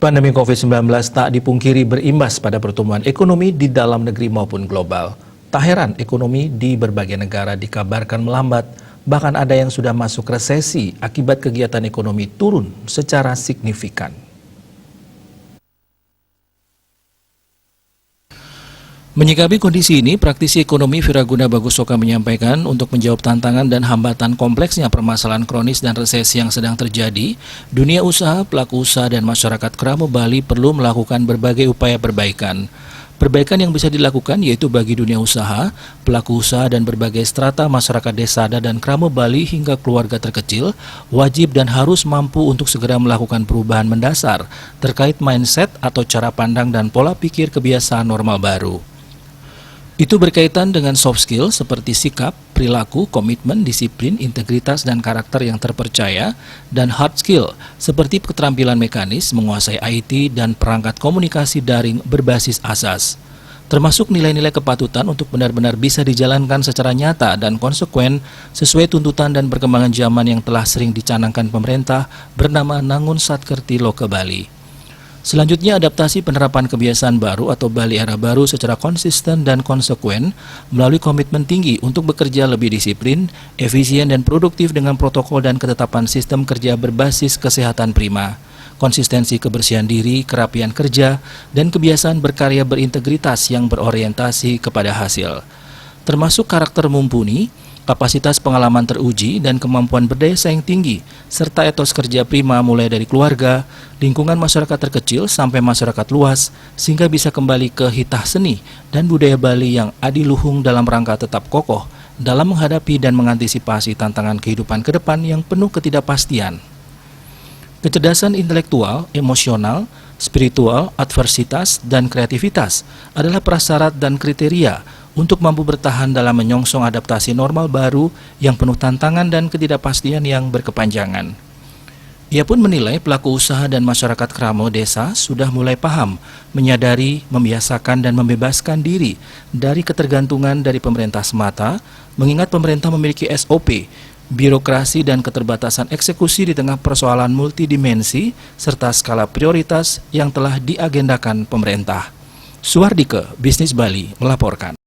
Pandemi COVID-19 tak dipungkiri berimbas pada pertumbuhan ekonomi di dalam negeri maupun global. Tak heran ekonomi di berbagai negara dikabarkan melambat, bahkan ada yang sudah masuk resesi akibat kegiatan ekonomi turun secara signifikan. Menyikapi kondisi ini, praktisi ekonomi Viraguna Bagusoka menyampaikan untuk menjawab tantangan dan hambatan kompleksnya permasalahan kronis dan resesi yang sedang terjadi, dunia usaha, pelaku usaha, dan masyarakat Kramo Bali perlu melakukan berbagai upaya perbaikan. Perbaikan yang bisa dilakukan yaitu bagi dunia usaha, pelaku usaha, dan berbagai strata masyarakat Desada dan Kramo Bali hingga keluarga terkecil, wajib dan harus mampu untuk segera melakukan perubahan mendasar terkait mindset atau cara pandang dan pola pikir kebiasaan normal baru. Itu berkaitan dengan soft skill seperti sikap, perilaku, komitmen, disiplin, integritas, dan karakter yang terpercaya, dan hard skill seperti keterampilan mekanis, menguasai IT, dan perangkat komunikasi daring berbasis asas. Termasuk nilai-nilai kepatutan untuk benar-benar bisa dijalankan secara nyata dan konsekuen sesuai tuntutan dan perkembangan zaman yang telah sering dicanangkan pemerintah bernama Nangun Satkerti Loka Bali. Selanjutnya, adaptasi penerapan kebiasaan baru atau Bali Era Baru secara konsisten dan konsekuen melalui komitmen tinggi untuk bekerja lebih disiplin, efisien, dan produktif dengan protokol dan ketetapan sistem kerja berbasis kesehatan prima, konsistensi kebersihan diri, kerapian kerja, dan kebiasaan berkarya berintegritas yang berorientasi kepada hasil. Termasuk karakter mumpuni, kapasitas pengalaman teruji, dan kemampuan berdaya saing tinggi, serta etos kerja prima mulai dari keluarga, lingkungan masyarakat terkecil sampai masyarakat luas, sehingga bisa kembali ke hitah seni dan budaya Bali yang adiluhung dalam rangka tetap kokoh dalam menghadapi dan mengantisipasi tantangan kehidupan ke depan yang penuh ketidakpastian. Kecerdasan intelektual, emosional, spiritual, adversitas, dan kreativitas adalah prasyarat dan kriteria untuk mampu bertahan dalam menyongsong adaptasi normal baru yang penuh tantangan dan ketidakpastian yang berkepanjangan. Ia pun menilai pelaku usaha dan masyarakat Kramo Desa sudah mulai paham, menyadari, membiasakan, dan membebaskan diri dari ketergantungan dari pemerintah semata, mengingat pemerintah memiliki SOP, birokrasi, dan keterbatasan eksekusi di tengah persoalan multidimensi serta skala prioritas yang telah diagendakan pemerintah. Suwardike, Bisnis Bali, melaporkan.